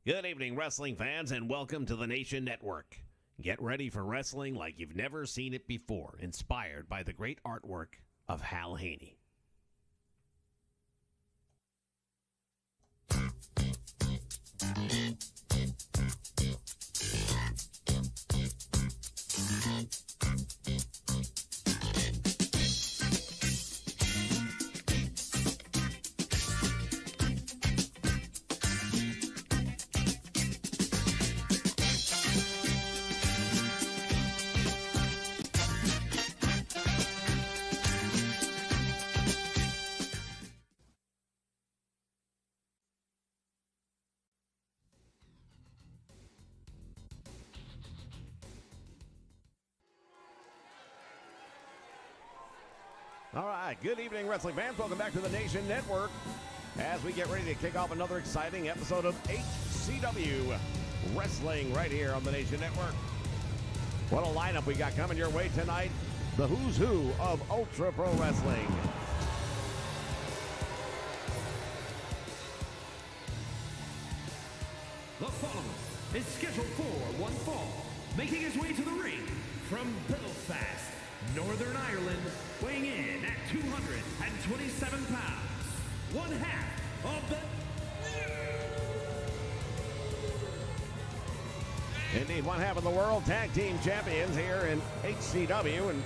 Good evening, wrestling fans, and welcome to the Nation Network. Get ready for wrestling like you've never seen it before, inspired by the great artwork of Hal Haney. All right, good evening, wrestling fans. Welcome back to the Nation Network as we get ready to kick off another exciting episode of HCW Wrestling right here on the Nation Network. What a lineup we got coming your way tonight. The who's who of Ultra Pro Wrestling. The following is scheduled for one fall, making his way to the ring from Belfast, Northern Ireland, weighing in at 227 pounds, one half of the... Indeed, one half of the World Tag Team Champions here in HCW. And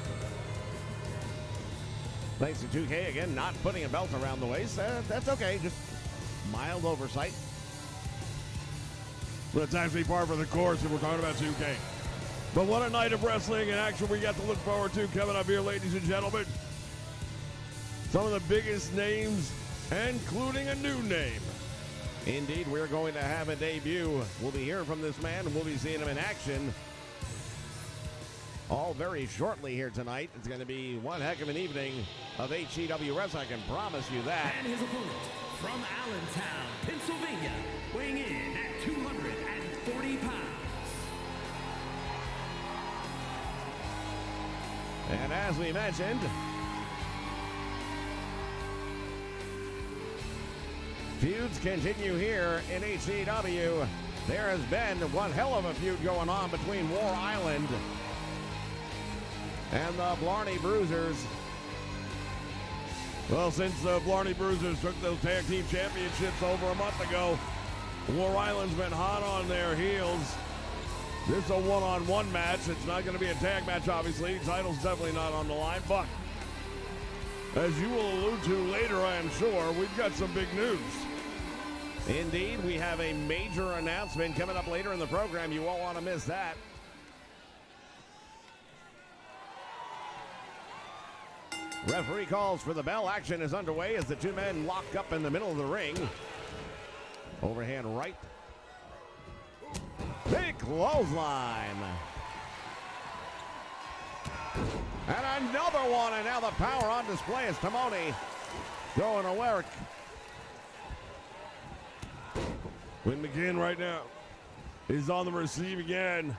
thanks to 2K, again, not putting a belt around the waist. That's okay, just mild oversight. Well, it's actually par for the course if we're talking about 2K. But what a night of wrestling and action we got to look forward to coming up here, ladies and gentlemen. Some of the biggest names, including a new name. Indeed, we're going to have a debut. We'll be hearing from this man, and we'll be seeing him in action all very shortly here tonight. It's going to be one heck of an evening of HCW wrestling, I can promise you that. And his opponent from Allentown, Pennsylvania, weighing in at 240 pounds. And as we mentioned, feuds continue here in HCW. There has been one hell of a feud going on between War Island and the Blarney Bruisers. Well, since the Blarney Bruisers took those tag team championships over a month ago, War Island's been hot on their heels. This is a one-on-one match. It's not going to be a tag match, obviously. Title's definitely not on the line, but as you will allude to later, I am sure, we've got some big news. Indeed, we have a major announcement coming up later in the program. You won't want to miss that. Referee calls for the bell. Action is underway as the two men lock up in the middle of the ring. Overhand right. Big clothesline. And another one, and now the power on display as Tamoni going to work. Quinn McGinn right now is on the receiving end.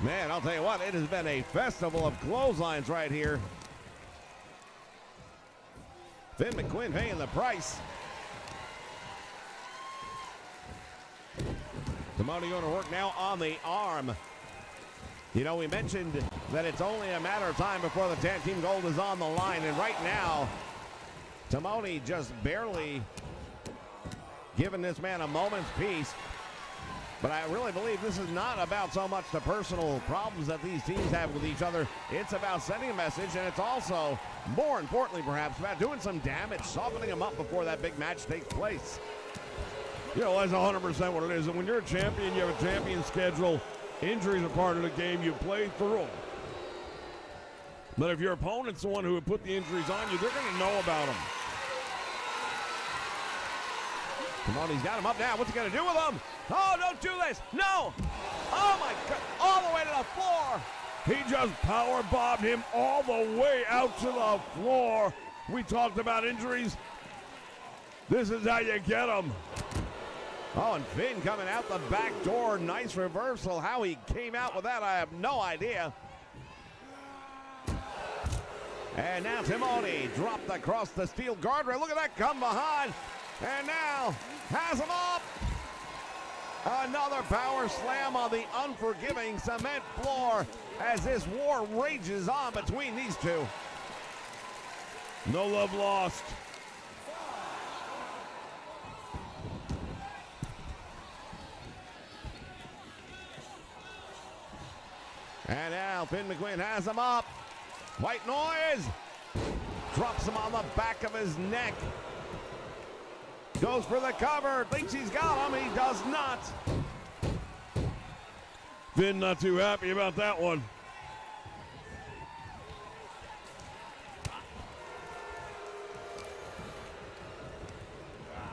Man, I'll tell you what, it has been a festival of clotheslines right here. Finn McQuinn paying the price. Tamoni going to work now on the arm. You know, we mentioned that it's only a matter of time before the tag team gold is on the line. And right now, Tamoni just barely giving this man a moment's peace. But I really believe this is not about so much the personal problems that these teams have with each other. It's about sending a message, and it's also, more importantly perhaps, about doing some damage, softening them up before that big match takes place. You know, that's 100% what it is. And when you're a champion, you have a champion schedule. Injuries are part of the game. You play through them. But if your opponent's the one who would put the injuries on you, they're going to know about them. Tamoni's got him up now. What's he going to do with him? Oh, don't do this. No. Oh, my God. All the way to the floor. He just power bombed him all the way out to the floor. We talked about injuries. This is how you get them. Oh, and Finn coming out the back door. Nice reversal. How he came out with that, I have no idea. And now Timoni dropped across the steel guardrail. Look at that come behind. And now has him up. Another power slam on the unforgiving cement floor as this war rages on between these two. No love lost. And now Finn McQueen has him up. White noise. Drops him on the back of his neck. Goes for the cover. Thinks he's got him. He does not. Finn not too happy about that one.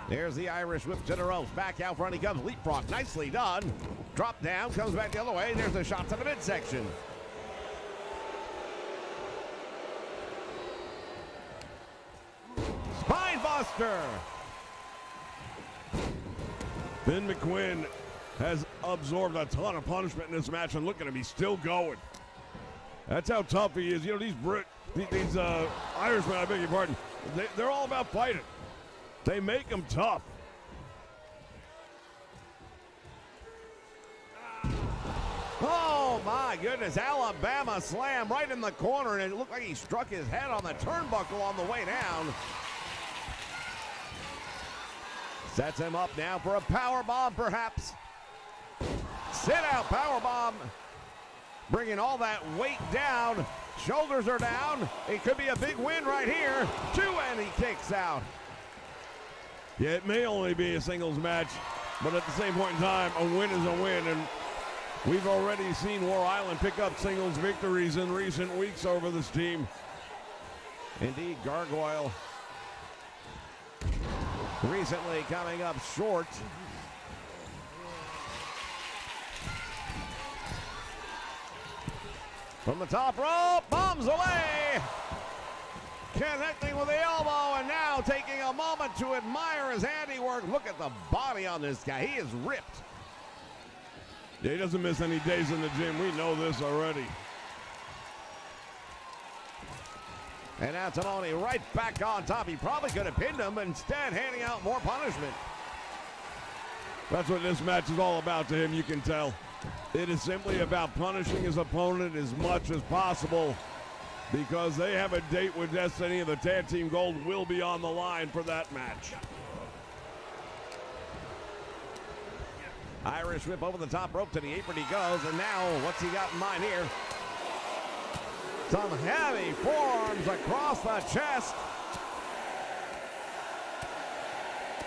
There's the Irish whip to the ropes. Back out front he comes. Leapfrog. Nicely done. Drop down. Comes back the other way. There's a shot to the midsection. Spine buster. Finn McQueen has absorbed a ton of punishment in this match, and look at him, he's still going. That's how tough he is. You know, these Irishmen, I beg your pardon, they're all about fighting. They make them tough. Oh my goodness, Alabama slam right in the corner, and it looked like he struck his head on the turnbuckle on the way down. Sets him up now for a power bomb, perhaps. Sit out power bomb. Bringing all that weight down. Shoulders are down. It could be a big win right here. 2, and he kicks out. Yeah, it may only be a singles match, but at the same point in time, a win is a win, and we've already seen War Island pick up singles victories in recent weeks over this team. Indeed, Gargoyle recently coming up short. From the top rope, bombs away. Connecting with the elbow, and now taking a moment to admire his handiwork. Look at the body on this guy. He is ripped. Yeah, he doesn't miss any days in the gym. We know this already. And now Timoni right back on top. He probably could have pinned him, but instead handing out more punishment. That's what this match is all about to him, you can tell. It is simply about punishing his opponent as much as possible because they have a date with Destiny, and the tag team gold will be on the line for that match. Irish whip over the top rope to the apron he goes, and now what's he got in mind here? Some heavy forearms across the chest.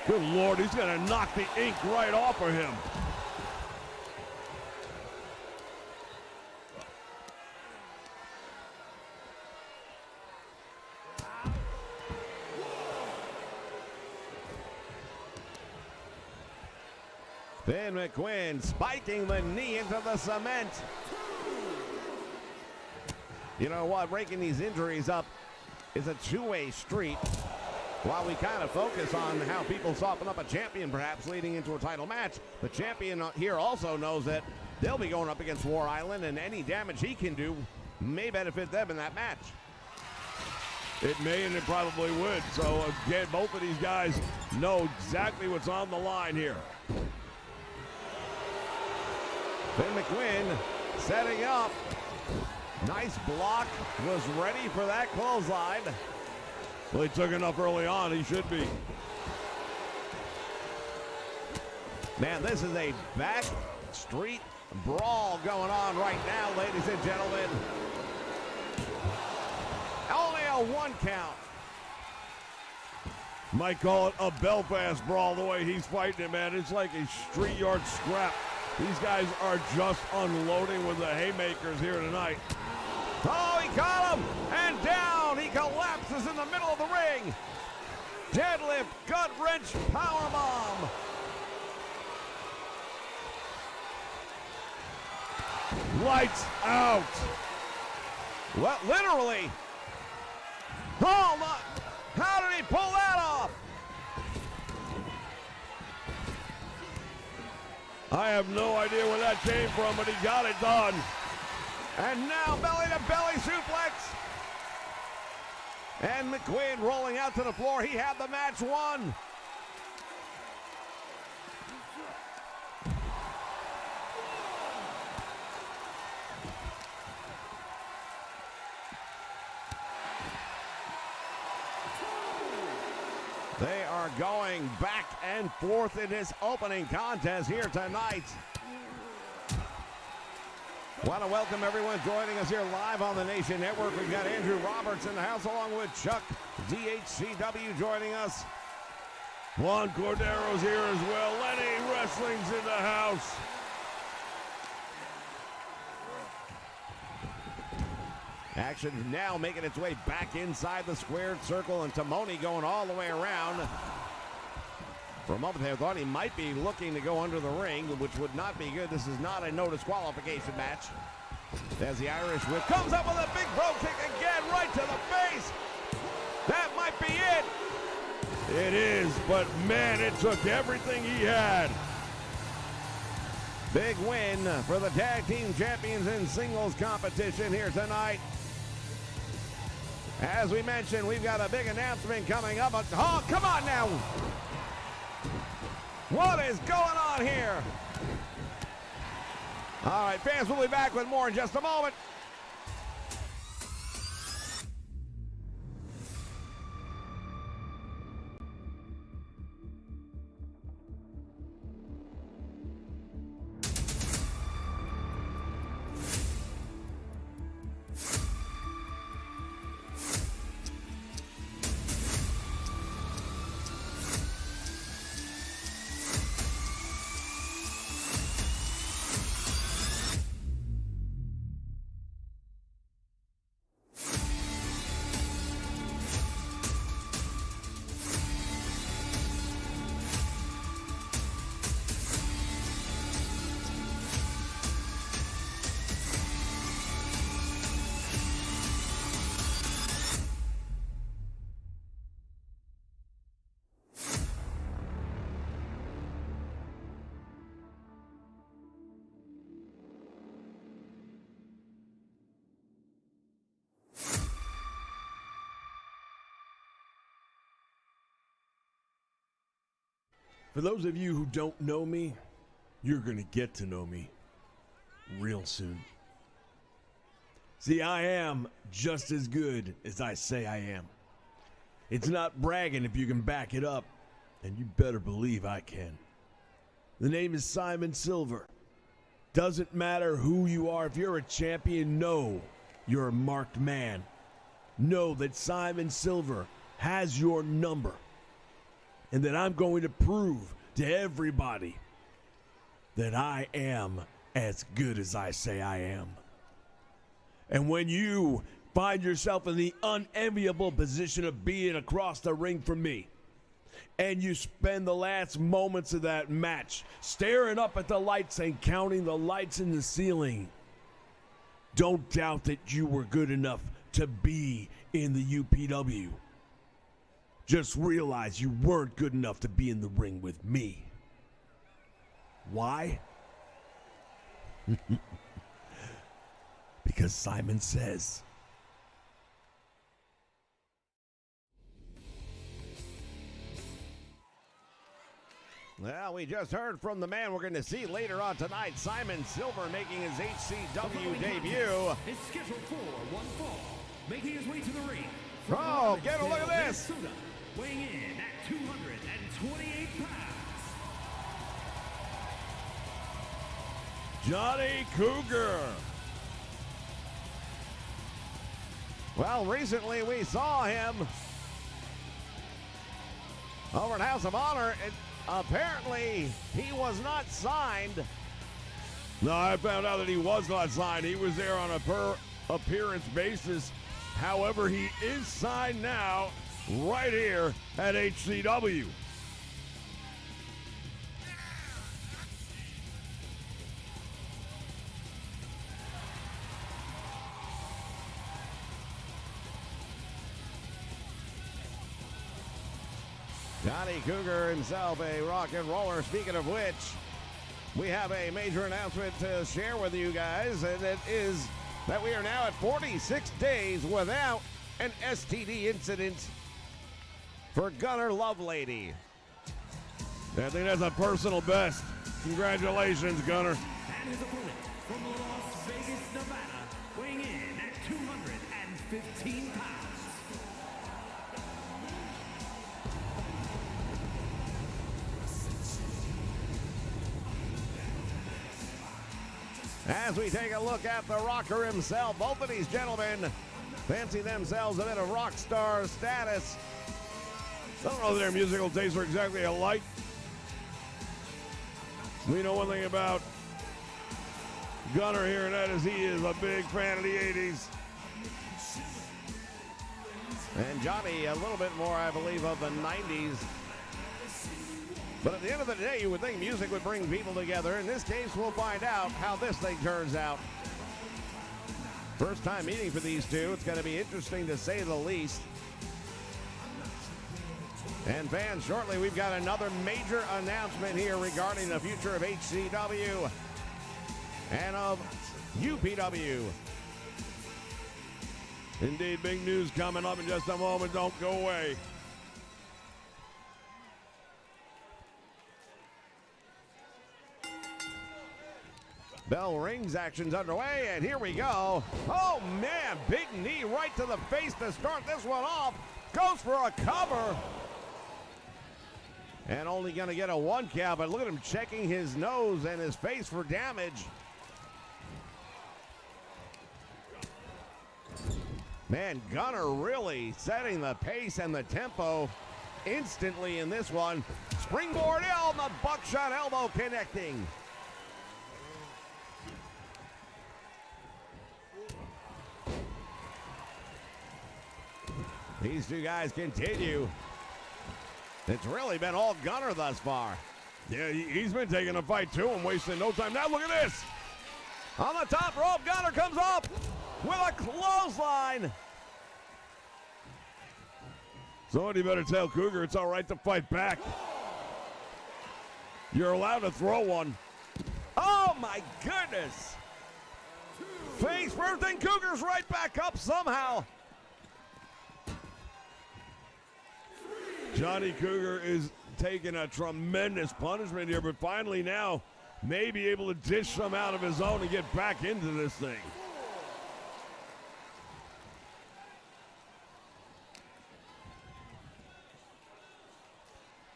Good Lord, he's going to knock the ink right off of him. Finn McQueen spiking the knee into the cement. You know what? Raking these injuries up is a two-way street. While we kind of focus on how people soften up a champion perhaps leading into a title match, the champion here also knows that they'll be going up against War Island, and any damage he can do may benefit them in that match. It may, and it probably would. So again, both of these guys know exactly what's on the line here. Finn McQueen setting up. Nice block, was ready for that clothesline. Well, he took enough early on, he should be. Man, this is a back street brawl going on right now, ladies and gentlemen. Only a 1 count. Might call it a Belfast brawl the way he's fighting it, man. It's like a street yard scrap. These guys are just unloading with the haymakers here tonight. Oh, he got him, and down. He collapses in the middle of the ring. Deadlift, gut wrench, powerbomb. Lights out. Well, literally. Oh, my. How did he pull that off? I have no idea where that came from, but he got it done. And now belly-to-belly suplex. And McQueen rolling out to the floor. He had the match won. They are going back and forth in this opening contest here tonight. Want to welcome everyone joining us here live on the Nation Network. We've got Andrew Roberts in the house along with Chuck DHCW joining us. Juan Cordero's here as well. Lenny Wrestling's in the house. Action now making its way back inside the squared circle, and Timoni going all the way around. For a moment there, I thought he might be looking to go under the ring, which would not be good. This is not a no disqualification match. As the Irish Whip comes up with a big brogue kick again, right to the face. That might be it. It is, but man, it took everything he had. Big win for the tag team champions in singles competition here tonight. As we mentioned, we've got a big announcement coming up. Oh, come on now. What is going on here? All right, fans, we'll be back with more in just a moment. For those of you who don't know me, you're going to get to know me real soon. See, I am just as good as I say I am. It's not bragging if you can back it up, and you better believe I can. The name is Simon Silver. Doesn't matter who you are, if you're a champion, know you're a marked man. Know that Simon Silver has your number. And that I'm going to prove to everybody that I am as good as I say I am. And when you find yourself in the unenviable position of being across the ring from me, and you spend the last moments of that match staring up at the lights and counting the lights in the ceiling, don't doubt that you were good enough to be in the UPW. Just realize you weren't good enough to be in the ring with me. Why? Because Simon says. Well, we just heard from the man we're going to see later on tonight, Simon Silver, making his HCW debut. Is scheduled for one fall, making his way to the ring. Oh, get a look at this. Minnesota, weighing in at 228 pounds. Johnny Cougar. Well, recently we saw him over at House of Honor. Apparently, he was not signed. No, I found out that he was not signed. He was there on a per appearance basis. However, he is signed now right here at HCW. Johnny Cougar himself, a rock and roller. Speaking of which, we have a major announcement to share with you guys, and it is that we are now at 46 days without an STD incident for Gunnar Lovelady. I think that's a personal best. Congratulations, Gunnar. And his opponent from Las Vegas, Nevada, weighing in at 215 pounds. As we take a look at the rocker himself, both of these gentlemen fancy themselves a bit of rock star status. I don't know if their musical tastes are exactly alike. We know one thing about Gunnar here, and that is he is a big fan of the 80s. And Johnny a little bit more, I believe, of the 90s. But at the end of the day, you would think music would bring people together. In this case, we'll find out how this thing turns out. First time meeting for these two. It's going to be interesting to say the least. And fans, shortly we've got another major announcement here regarding the future of HCW and of UPW. Indeed, big news coming up in just a moment. Don't go away. Bell rings, action's underway, and here we go. Oh man, big knee right to the face to start this one off. Goes for a cover. And only going to get a 1 count, but look at him checking his nose and his face for damage. Man, Gunnar really setting the pace and the tempo instantly in this one. Springboard on the buckshot elbow connecting. These two guys continue. It's really been all Gunnar thus far. Yeah, he's been taking a fight to him, wasting no time. Now look at this. On the top rope, Gunnar comes up with a clothesline. Somebody better tell Cougar it's all right to fight back. You're allowed to throw one. Oh my goodness. Face first, and Cougar's right back up somehow. Johnny Cougar is taking a tremendous punishment here, but finally now may be able to dish some out of his own and get back into this thing.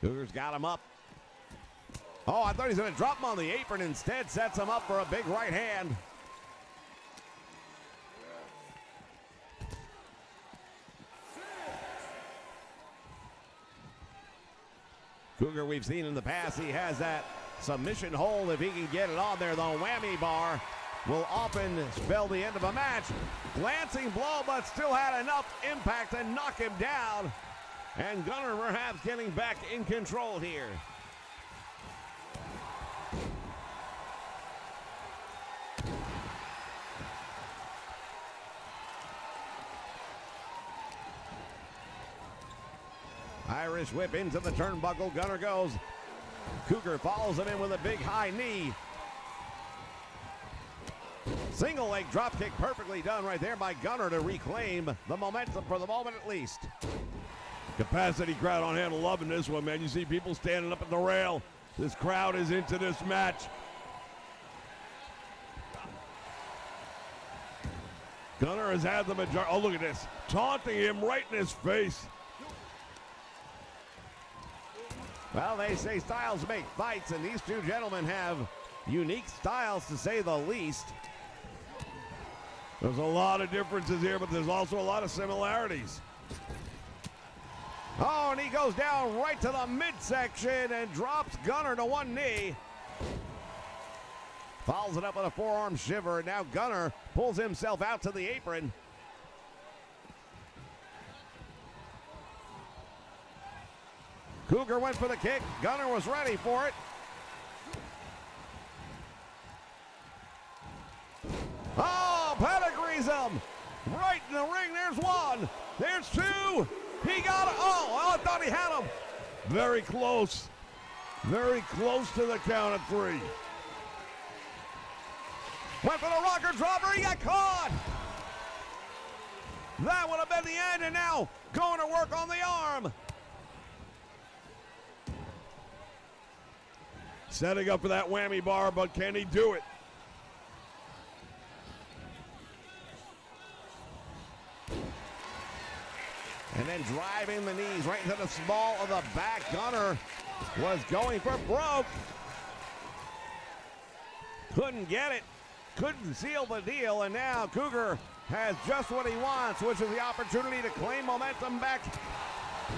Cougar's got him up. Oh, I thought he was going to drop him on the apron. Instead, sets him up for a big right hand. Cougar, we've seen in the past, he has that submission hold. If he can get it on there, the whammy bar will often spell the end of a match. Glancing blow, but still had enough impact to knock him down. And Gunnar perhaps getting back in control here. Irish whip into the turnbuckle. Gunnar goes. Cougar follows him in with a big high knee. Single leg drop kick, perfectly done right there by Gunnar to reclaim the momentum for the moment at least. Capacity crowd on hand loving this one, man. You see people standing up at the rail. This crowd is into this match. Gunnar has had the majority. Oh, look at this. Taunting him right in his face. Well, they say styles make fights, and these two gentlemen have unique styles, to say the least. There's a lot of differences here, but there's also a lot of similarities. Oh, and he goes down right to the midsection and drops Gunnar to one knee. Follows it up with a forearm shiver, and now Gunnar pulls himself out to the apron. Cougar went for the kick. Gunnar was ready for it. Oh, pedigrees him. Right in the ring. There's one. There's two. He got it. Oh, I thought he had him. Very close. Very close to the count of 3. Went for the rocker dropper. He got caught. That would have been the end, and now going to work on the arm. Setting up for that whammy bar, but can he do it? And then driving the knees right into the small of the back. Gunnar was going for broke. Couldn't get it. Couldn't seal the deal. And now Cougar has just what he wants, which is the opportunity to claim momentum back.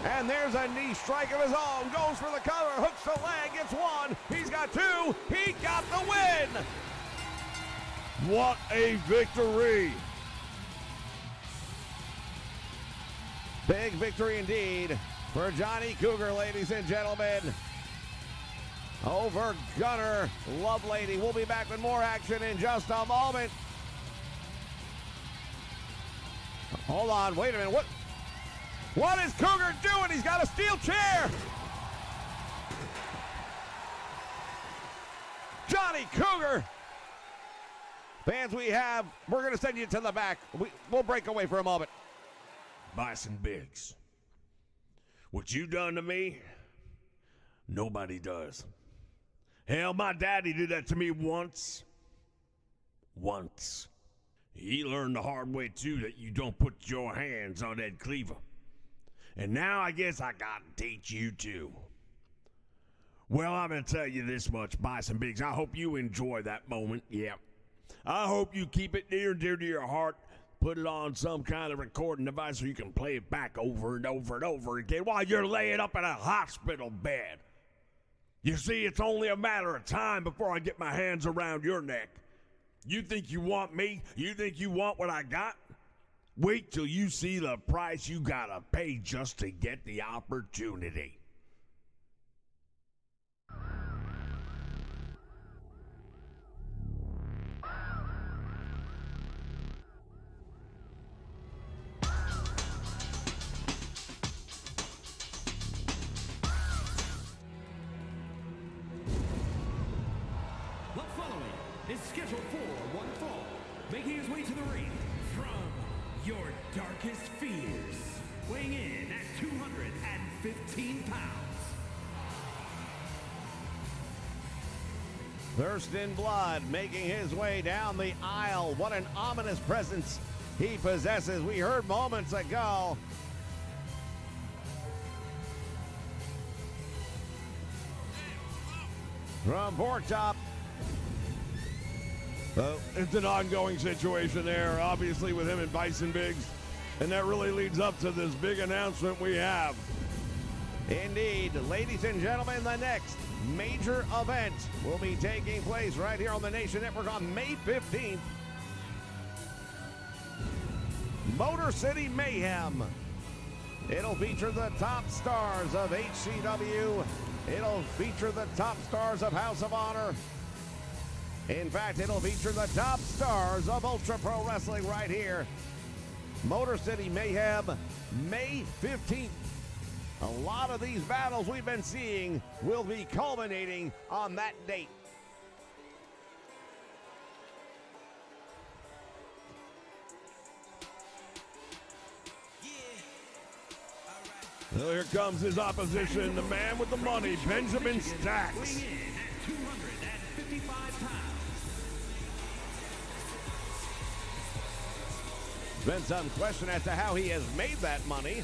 And there's a knee strike of his own. Goes for the cover. Hooks the leg. Gets one. He's got two. He got the win. What a victory. Big victory indeed for Johnny Cougar, ladies and gentlemen. Over Gunnar Lovelady. We'll be back with more action in just a moment. Hold on, wait a minute. What is Cougar doing? He's got a steel chair. Johnny Cougar. Fans, we're going to send you to the back. We'll break away for a moment. Bison Biggs, what you done to me, nobody does. Hell, my daddy did that to me once. He learned the hard way, too, that you don't put your hands on that cleaver. And now I guess I got to teach you, too. Well, I'm going to tell you this much, Bison Biggs. I hope you enjoy that moment, yeah. I hope you keep it near and dear to your heart. Put it on some kind of recording device so you can play it back over and over and over again while you're laying up in a hospital bed. You see, it's only a matter of time before I get my hands around your neck. You think you want me? You think you want what I got? Wait till you see the price you gotta pay just to get the opportunity. The following is scheduled for one fall, making his way to the ring from your darkest fears, weighing in at 215 pounds. Thurston Blood making his way down the aisle. What an ominous presence he possesses. We heard moments ago. From Pork Chop. It's an ongoing situation there, obviously, with him and Bison Biggs. And that really leads up to this big announcement we have. Indeed, ladies and gentlemen, the next major event will be taking place right here on the Nation Network on May 15th. Motor City Mayhem. It'll feature the top stars of HCW. It'll feature the top stars of House of Honor. In fact, it'll feature the top stars of Ultra Pro Wrestling right here. Motor City Mayhem, May 15th. A lot of these battles we've been seeing will be culminating on that date. Well, here comes his opposition, the man with the money, Benjamin Stacks. Weighing in at 255 pounds. Been some question as to how he has made that money.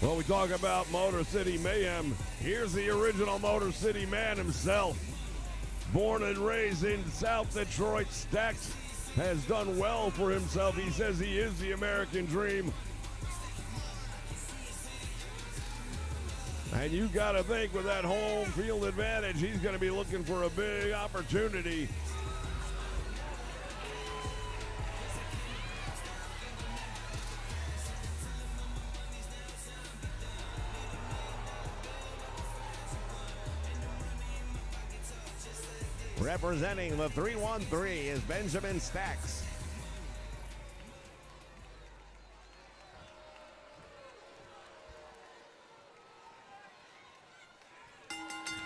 Well, we talk about Motor City Mayhem. Here's the original Motor City man himself. Born and raised in South Detroit, Stacks has done well for himself. He says he is the American dream. And you got to think with that home field advantage, he's going to be looking for a big opportunity. Representing the 313 is Benjamin Stacks.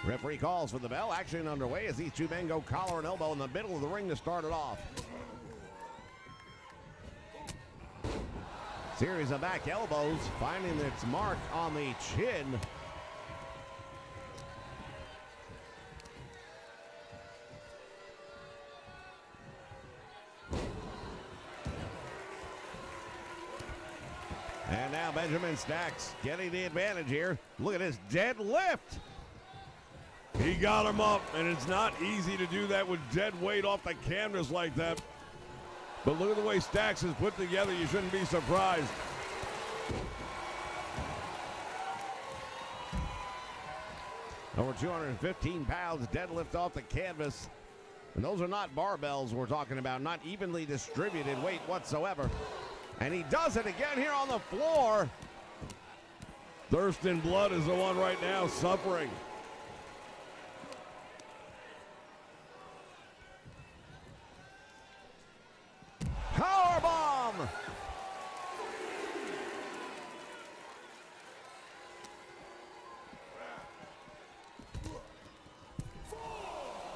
Referee calls for the bell. Action underway as these two men go collar and elbow in the middle of the ring to start it off. Series of back elbows, finding its mark on the chin. And now Benjamin Stacks getting the advantage here. Look at his deadlift. He got him up, and it's not easy to do that with dead weight off the canvas like that. But look at the way Stacks is put together. You shouldn't be surprised. Over 215 pounds deadlift off the canvas. And those are not barbells we're talking about, not evenly distributed weight whatsoever. And he does it again here on the floor. Thurston Blood is the one right now suffering. Powerbomb!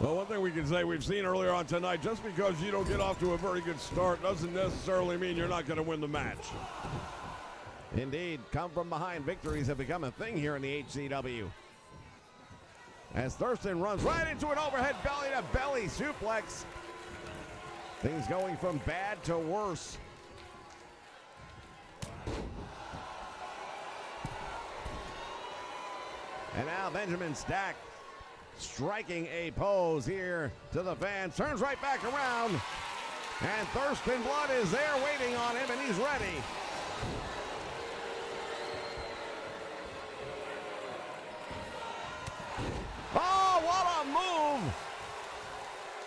Well, one thing we can say we've seen earlier on tonight, just because you don't get off to a very good start doesn't necessarily mean you're not going to win the match. Indeed, come from behind victories have become a thing here in the HCW. As Thurston runs right into an overhead belly-to-belly suplex. Things going from bad to worse. And now Benjamin Stack striking a pose here to the fans. Turns right back around. And Thurston Blood is there waiting on him, and he's ready. Oh, what a move!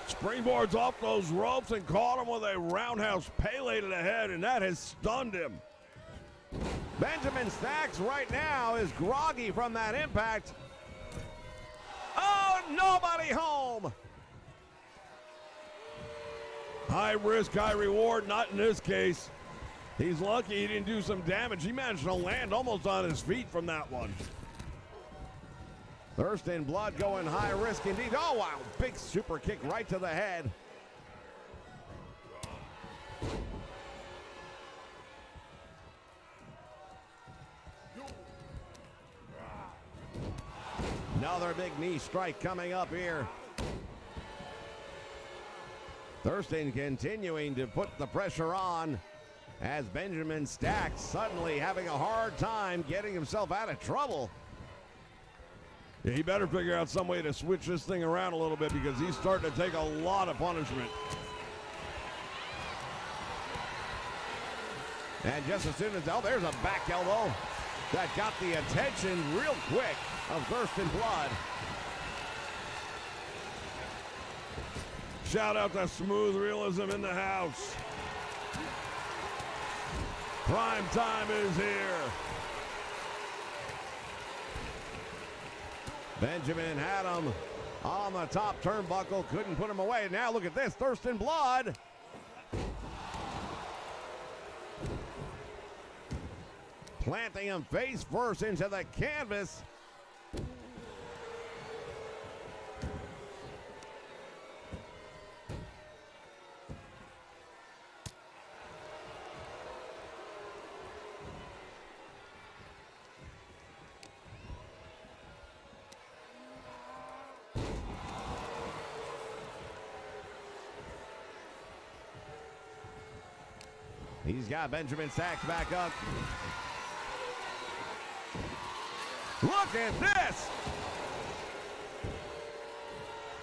Springboards off those ropes and caught him with a roundhouse Pele to the head, and that has stunned him. Benjamin Stacks right now is groggy from that impact. Oh, nobody home! High risk, high reward, not in this case. He's lucky he didn't do some damage. He managed to land almost on his feet from that one. Thurston Blood going high risk indeed. Oh, wow. Big super kick right to the head. Another big knee strike coming up here. Thurston continuing to put the pressure on as Benjamin Stacks suddenly having a hard time getting himself out of trouble. Yeah, he better figure out some way to switch this thing around a little bit because he's starting to take a lot of punishment. And just as soon as, oh, there's a back elbow that got the attention real quick of Thurston Blood. Shout out to Smooth Realism in the house. Prime time is here. Benjamin had him on the top turnbuckle, couldn't put him away. Now look at this, Thurston Blood. Planting him face first into the canvas. He's got Benjamin Stacks back up. Look at this!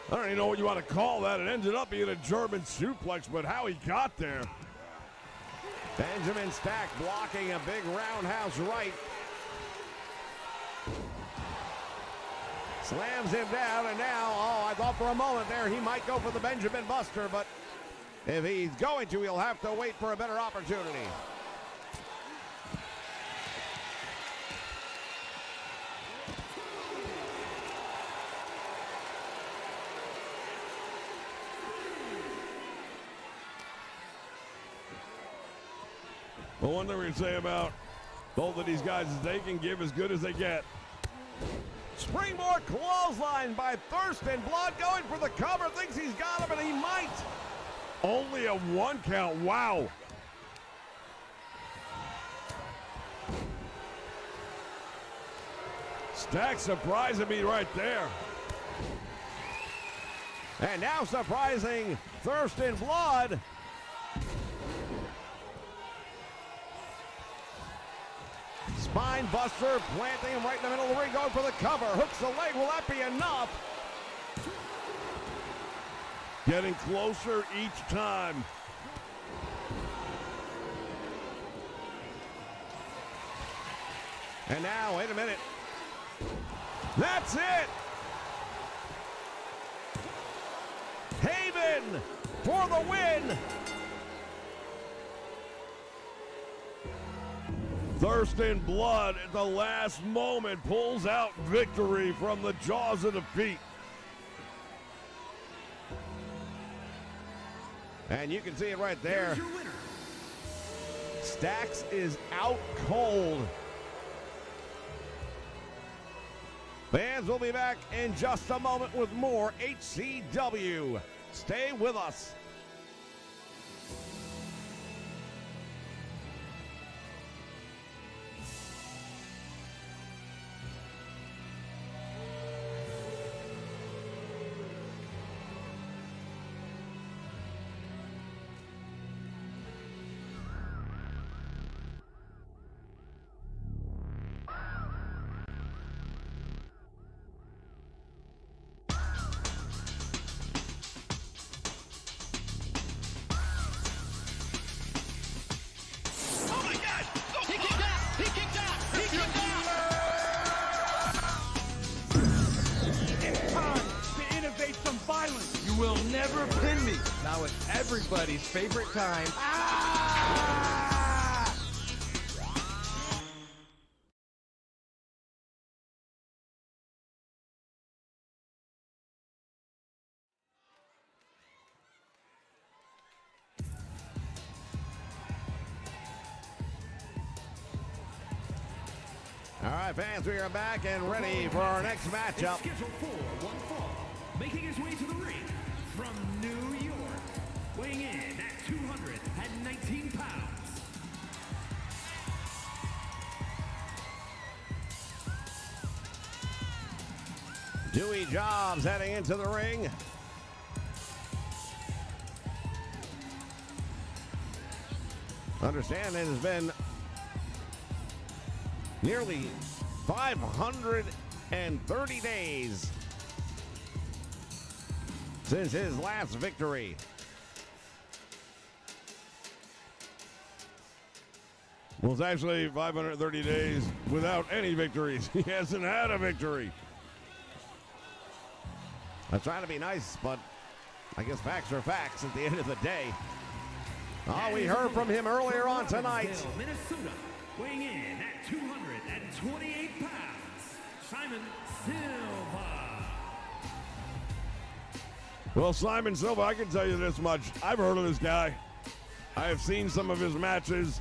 I don't even know what you want to call that. It ended up being a German suplex, but how he got there. Benjamin Stack blocking a big roundhouse right. Slams him down, and now, oh, I thought for a moment there he might go for the Benjamin Buster, but if he's going to, he'll have to wait for a better opportunity. Well, one thing we can say about both of these guys is they can give as good as they get. Springboard clothesline by Thurston. Blood going for the cover. Thinks he's got him, and he might. Only a 1 count. Wow. Stack surprising me right there. And now surprising Thurston Blood. Spine buster, planting him right in the middle of the ring, going for the cover. Hooks the leg. Will that be enough? Getting closer each time. And now, wait a minute. That's it. Haven for the win. Thurston Blood at the last moment pulls out victory from the jaws of defeat. And you can see it right there. Here's your winner. Stacks is out cold. Fans will be back in just a moment with more HCW. Stay with us. You will never pin me. Now it's everybody's favorite time. All right, fans, we are back and ready for our next matchup. Scheduled for one fall, making his way to the ring from New York, weighing in at 219 pounds. Dewey Jobs heading into the ring. Understand it has been nearly 530 days since his last victory. Well, it's actually 530 days without any victories. He hasn't had a victory. I try to be nice, but I guess facts are facts at the end of the day. Oh, we heard from him earlier on tonight. Minnesota, weighing in at 228 pounds, Simon Silva. Well, Simon Silva, I can tell you this much. I've heard of this guy. I have seen some of his matches.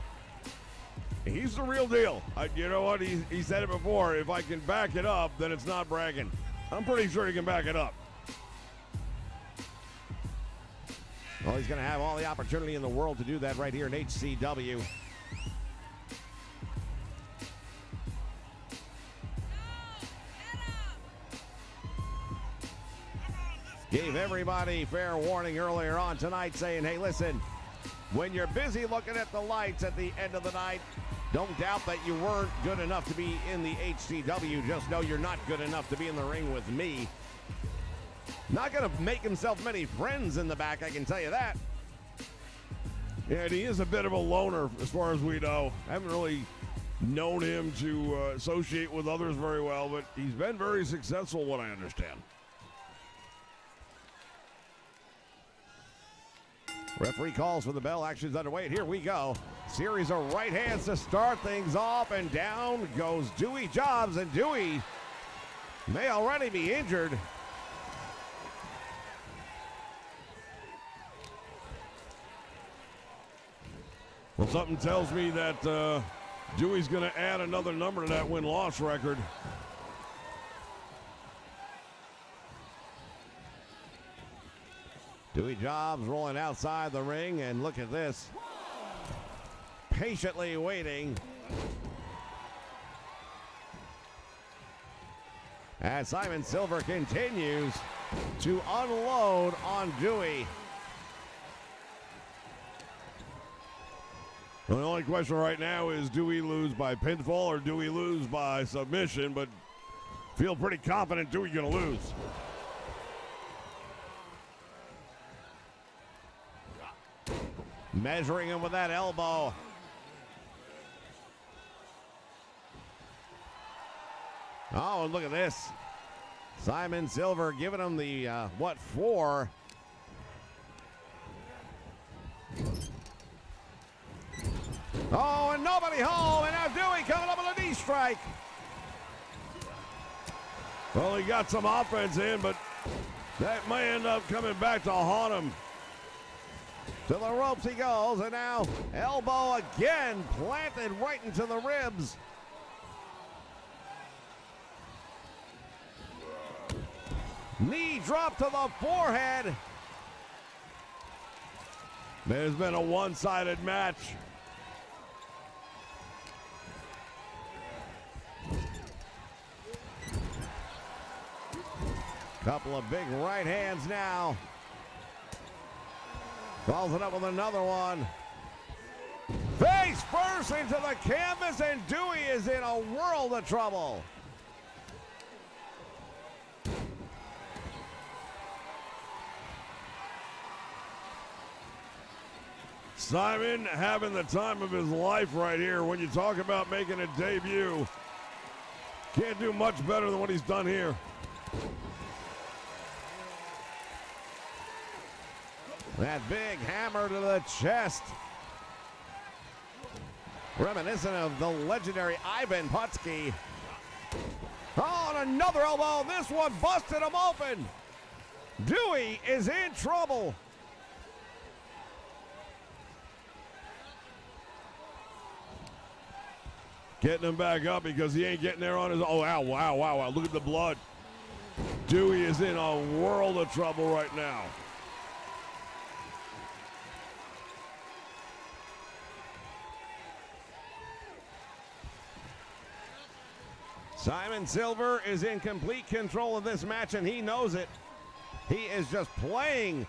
He's the real deal. You know what? He said it before. If I can back it up, then it's not bragging. I'm pretty sure he can back it up. Well, he's going to have all the opportunity in the world to do that right here in HCW. Gave everybody fair warning earlier on tonight saying, hey, listen, when you're busy looking at the lights at the end of the night, don't doubt that you weren't good enough to be in the HCW. Just know you're not good enough to be in the ring with me. Not going to make himself many friends in the back, I can tell you that. Yeah, and he is a bit of a loner as far as we know. I haven't really known him to associate with others very well, but he's been very successful, what I understand. Referee calls for the bell. Action's underway, and here we go. Series of right hands to start things off, and down goes Dewey Jobs, and Dewey may already be injured. Well, something tells me that Dewey's going to add another number to that win-loss record. Dewey Jobs rolling outside the ring, and look at this. Patiently waiting. As Simon Silver continues to unload on Dewey. Well, the only question right now is, do we lose by pinfall or do we lose by submission? But feel pretty confident Dewey's going to lose. Measuring him with that elbow. Oh, and look at this. Simon Silver giving him the, what for? Oh, and nobody home, and now Dewey coming up with a knee strike. Well, he got some offense in, but that may end up coming back to haunt him. To the ropes he goes, and now elbow again planted right into the ribs. Knee drop to the forehead. There's been a one-sided match. Couple of big right hands now. Follows it up with another one. Face first into the canvas, and Dewey is in a world of trouble. Simon having the time of his life right here. When you talk about making a debut, can't do much better than what he's done here. That big hammer to the chest. Reminiscent of the legendary Ivan Putski. Oh, and another elbow. This one busted him open. Dewey is in trouble. Getting him back up because he ain't getting there on his own. Oh, wow, wow, wow, wow. Look at the blood. Dewey is in a world of trouble right now. Simon Silver is in complete control of this match, and he knows it. He is just playing.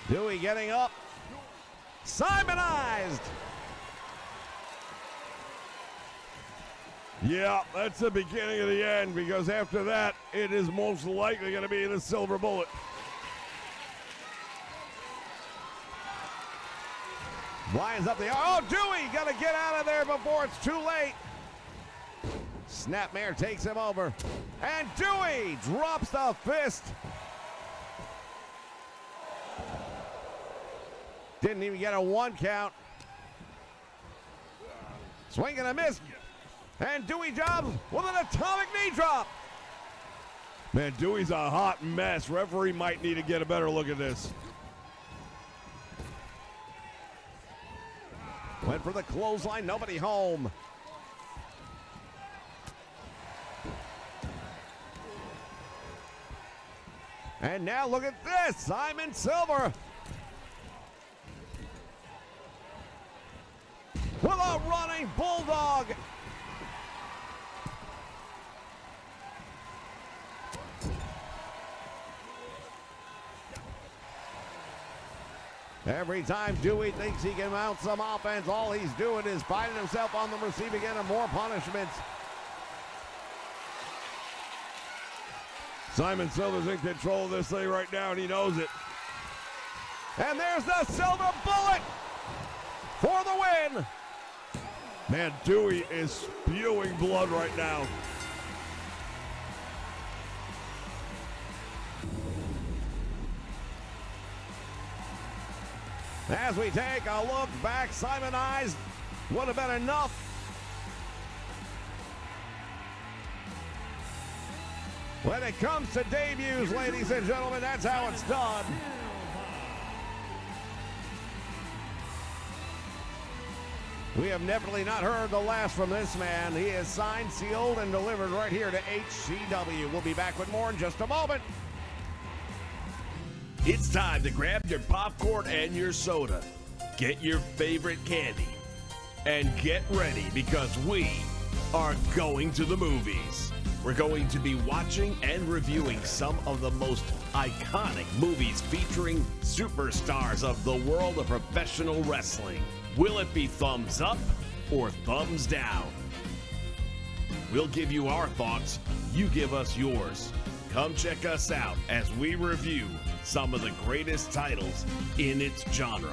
Dewey getting up. Simonized. Yeah, that's the beginning of the end, because after that, it is most likely going to be the silver bullet. Lines up the arm. Oh, Dewey got to get out of there before it's too late. Snapmare takes him over. And Dewey drops the fist. Didn't even get a one count. Swing and a miss. And Dewey Jobs with an atomic knee drop. Man, Dewey's a hot mess. Referee might need to get a better look at this. Went for the clothesline, nobody home. And now look at this, Simon Silver. With a running bulldog. Every time Dewey thinks he can mount some offense, all he's doing is finding himself on the receiving end of more punishments. Simon Silver's in control of this thing right now, and he knows it. And there's the silver bullet for the win. Man, Dewey is spewing blood right now. As we take a look back, Simonized would have been enough. When it comes to debuts, ladies and gentlemen, that's how it's done. We have definitely not heard the last from this man. He is signed, sealed, and delivered right here to HCW. We'll be back with more in just a moment. It's time to grab your popcorn and your soda. Get your favorite candy. And get ready because we are going to the movies. We're going to be watching and reviewing some of the most iconic movies featuring superstars of the world of professional wrestling. Will it be thumbs up or thumbs down? We'll give you our thoughts, you give us yours. Come check us out as we review some of the greatest titles in its genre.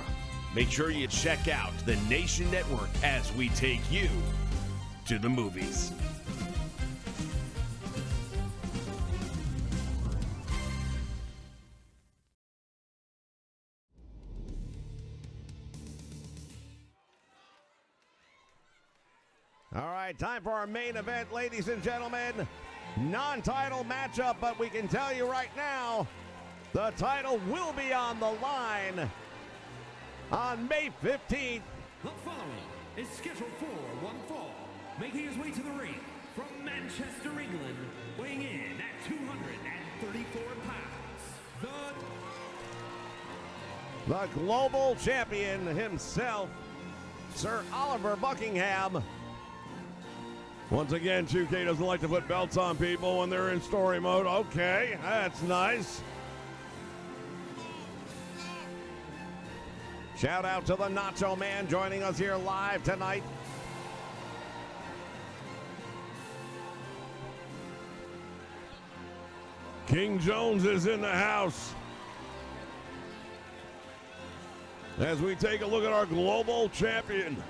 Make sure you check out the Nation Network as we take you to the movies. All right, time for our main event, ladies and gentlemen. Non-title matchup, but we can tell you right now, the title will be on the line on May 15th. The following is scheduled for one fall, making his way to the ring from Manchester, England, weighing in at 234 pounds, The global champion himself, Sir Oliver Buckingham. Once again, 2K doesn't like to put belts on people when they're in story mode. Okay, that's nice. Shout out to the Nacho Man joining us here live tonight. King Jones is in the house. As we take a look at our global champion.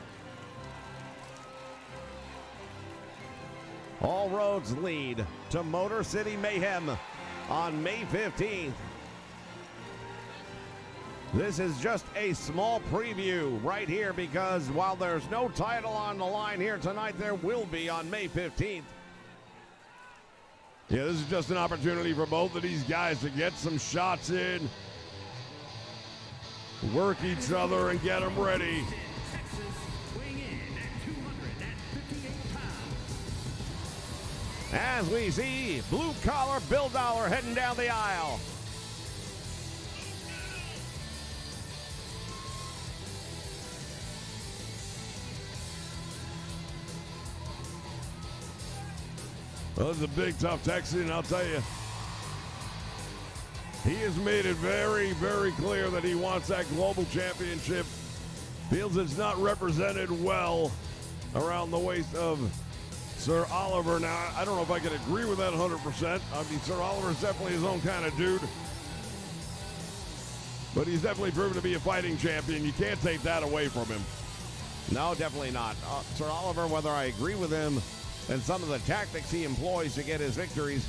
All roads lead to Motor City Mayhem on May 15th. This is just a small preview right here because while there's no title on the line here tonight, there will be on May 15th. Yeah, this is just an opportunity for both of these guys to get some shots in, work each other, and get them ready. As we see Blue Collar Bill Dollar heading down the aisle. Well, it's a big, tough Texan, I'll tell you. He has made it very, very clear that he wants that global championship. Feels it's not represented well around the waist of Sir Oliver. Now, I don't know if I can agree with that 100%. I mean, Sir Oliver's definitely his own kind of dude. But he's definitely proven to be a fighting champion. You can't take that away from him. No, definitely not. Sir Oliver, whether I agree with him and some of the tactics he employs to get his victories,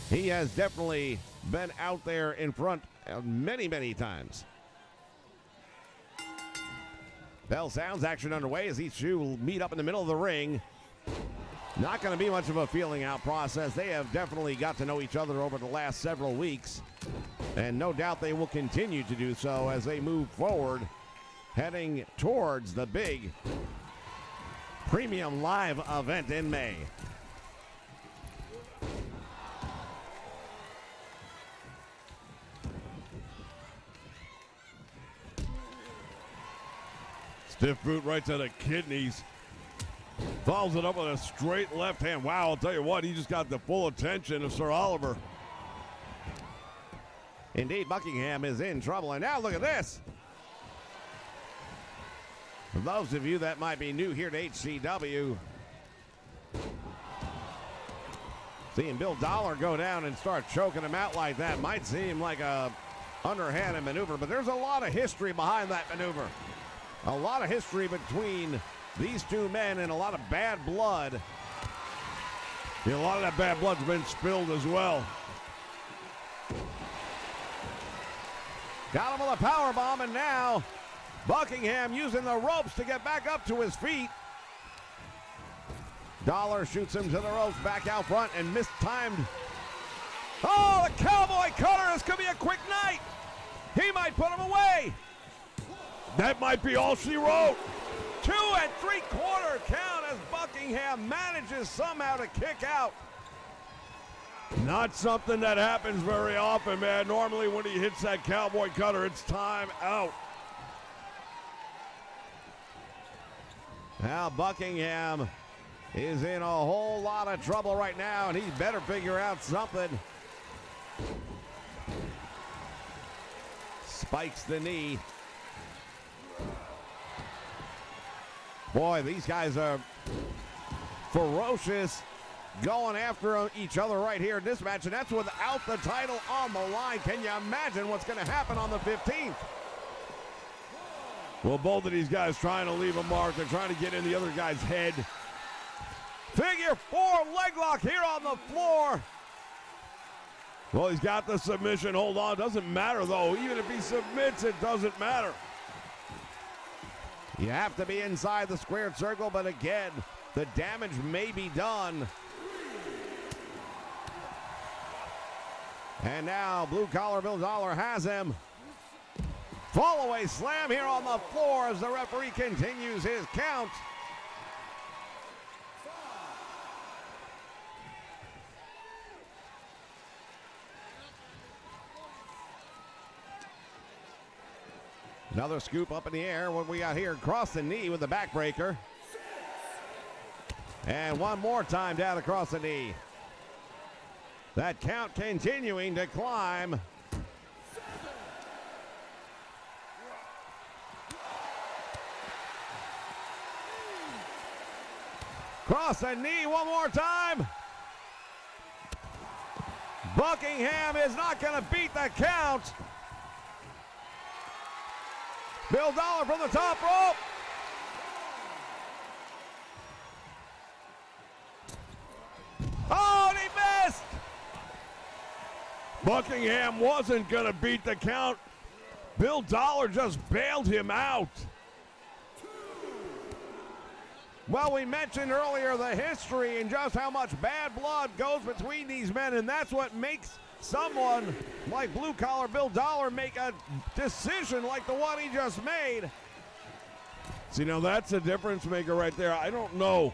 he has definitely been out there in front many, many times. Bell sounds, action underway as each two will meet up in the middle of the ring. Not going to be much of a feeling out process. They have definitely got to know each other over the last several weeks. And no doubt they will continue to do so as they move forward, heading towards the big premium live event in May. Stiff boot right to the kidneys. Follows it up with a straight left hand. Wow, I'll tell you what, he just got the full attention of Sir Oliver. Indeed, Buckingham is in trouble. And now look at this. For those of you that might be new here to HCW, seeing Bill Dollar go down and start choking him out like that might seem like a underhanded maneuver, but there's a lot of history behind that maneuver. A lot of history between these two men and a lot of bad blood. Yeah, a lot of that bad blood's been spilled as well. Got him with a power bomb, and now Buckingham using the ropes to get back up to his feet. Dollar shoots him to the ropes, back out front, and mistimed. Oh, the cowboy cutter. This could be a quick night. He might put him away. That might be all she wrote. 2 3/4 count as Buckingham manages somehow to kick out. Not something that happens very often, man. Normally when he hits that cowboy cutter, it's time out. Now Buckingham is in a whole lot of trouble right now, and he better figure out something. Spikes the knee. Boy, these guys are ferocious, going after each other right here in this match, and that's without the title on the line. Can you imagine what's going to happen on the 15th? Well, both of these guys trying to leave a mark. They're trying to get in the other guy's head. Figure 4 leg lock here on the floor. Well, he's got the submission. Hold on. Doesn't matter, though. Even if he submits, it doesn't matter. You have to be inside the squared circle, but again, the damage may be done. And now Blue Collar Bill Dollar has him. Fall away slam here on the floor as the referee continues his count. Another scoop up in the air. What we got here, across the knee with the backbreaker. And one more time down across the knee. That count continuing to climb. Cross the knee one more time. Buckingham is not going to beat the count. Bill Dollar from the top rope. Oh, and he missed. Buckingham wasn't going to beat the count. Bill Dollar just bailed him out. Well, we mentioned earlier the history and just how much bad blood goes between these men, and that's what makes someone like Blue Collar Bill Dollar make a decision like the one he just made. See, now that's a difference maker right there. I don't know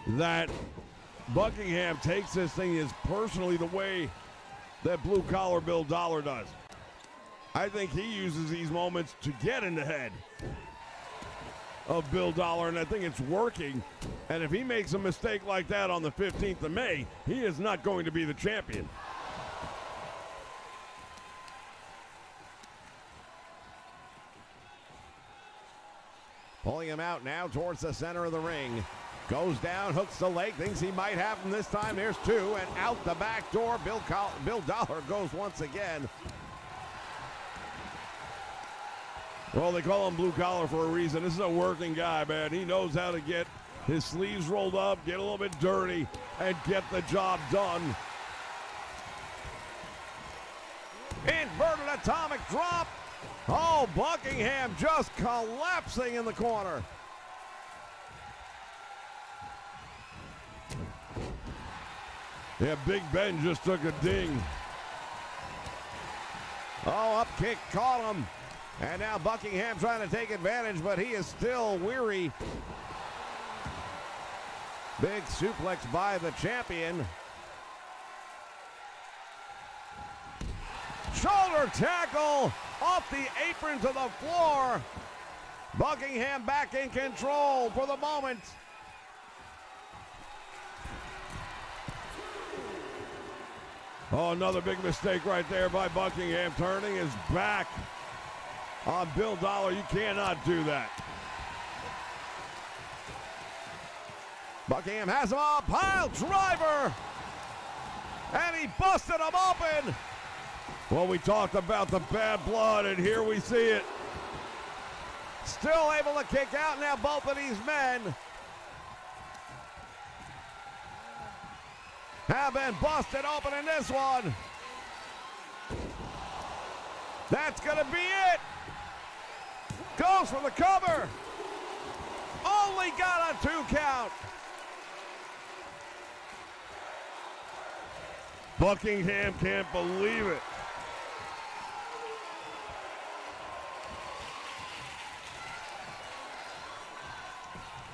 that Buckingham takes this thing as personally the way that Blue Collar Bill Dollar does. I think he uses these moments to get in the head of Bill Dollar, and I think it's working. And if he makes a mistake like that on the 15th of May, he is not going to be the champion. Pulling him out now towards the center of the ring. Goes down, hooks the leg, thinks he might have him this time. There's two, and out the back door, Bill Dollar goes once again. Well, they call him Blue Collar for a reason. This is a working guy, man. He knows how to get his sleeves rolled up, get a little bit dirty, and get the job done. Inverted atomic drop. Oh, Buckingham just collapsing in the corner. Yeah, Big Ben just took a ding. Oh, up kick caught him. And now Buckingham trying to take advantage, but he is still weary. Big suplex by the champion. Shoulder tackle off the apron to the floor. Buckingham back in control for the moment. Oh, another big mistake right there by Buckingham, turning his back on Bill Dollar. You cannot do that. Buckingham has him up, pile driver, and he busted him open. Well, we talked about the bad blood, and here we see it. Still able to kick out now, both of these men have been busted open in this one. That's gonna be it. Goes for the cover. Only got a 2 count. Buckingham can't believe it.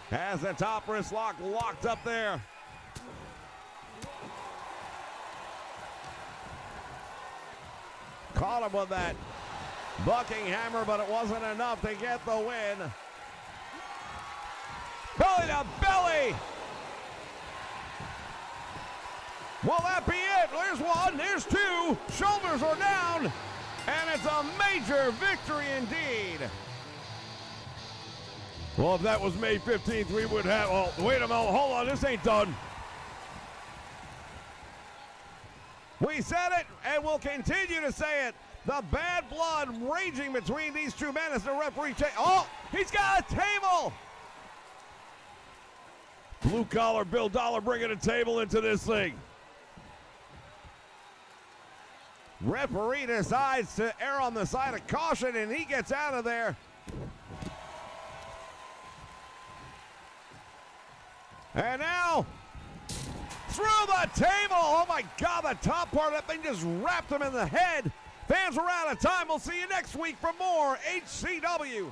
Has the top wrist lock locked up there. Caught him with that bucking hammer, but it wasn't enough to get the win. Belly to belly. Will that be it? There's one, there's two. Shoulders are down, and it's a major victory indeed. Well, if that was May 15th, we would have. Oh, wait a minute. Hold on. This ain't done. We said it, and we'll continue to say it. The bad blood raging between these two men as the referee. Oh, he's got a table. Blue collar Bill Dollar bringing a table into this thing. Referee decides to err on the side of caution, and he gets out of there. And now, through the table. Oh my God, the top part of that thing just wrapped him in the head. Fans, we're out of time. We'll see you next week for more HCW.